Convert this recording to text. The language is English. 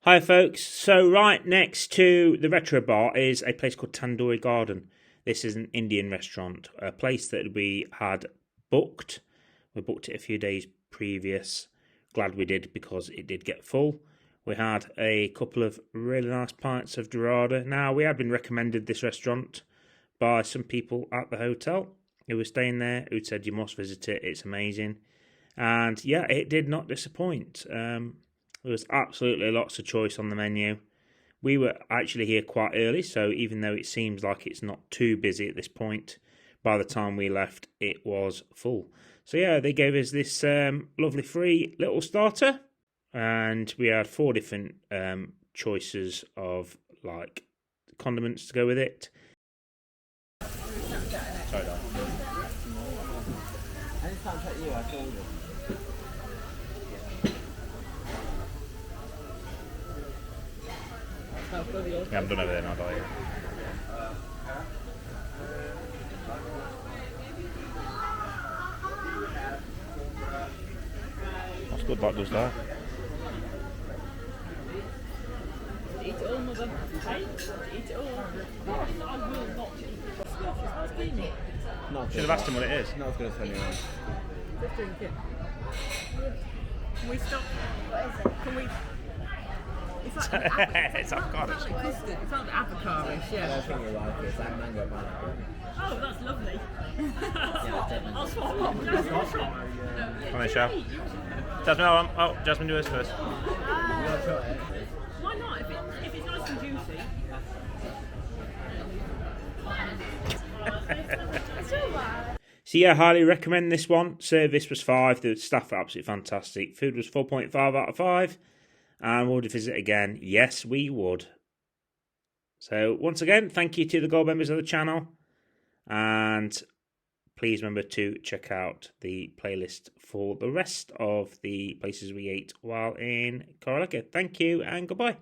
Hi folks, so right next to the Retro Bar is a place called Tandoori Garden. This is an Indian restaurant, a place that we had booked. We booked it a few days previous. Glad we did because it did get full. We had a couple of really nice pints of Dorada. Now, we had been recommended this restaurant by some people at the hotel who were staying there, who said you must visit it, it's amazing. And yeah, it did not disappoint. There was absolutely lots of choice on the menu. We were actually here quite early, so even though it seems like it's not too busy at this point, by the time we left, it was full. So yeah, they gave us this lovely free little starter, and we had 4 different choices of like condiments to go with it. Sorry, Dad. We haven't done everything, have I? That's good, that does that. Eat it all, mother. Hey? Eat it all. I will not eat it. Should have asked him what it is. No, I was going to tell you. Just drink it. Can we stop? What is it? Can we... It's like It's avocado. It's like custard. It's like avocado-ish, I yeah. don't think you like it. It's like mango pineapple. Oh, that's lovely. I'll swap up. Jasmine, I'll swap. Come on, Shao. Jasmine, Jasmine, do this first. Why not? If it's nice and juicy. So yeah, highly recommend this one. Service was 5. The staff were absolutely fantastic. Food was 4.5 out of 5. And would we visit again? Yes, we would. So once again, thank you to the gold members of the channel. And please remember to check out the playlist for the rest of the places we ate while in Corralejo. Thank you and goodbye.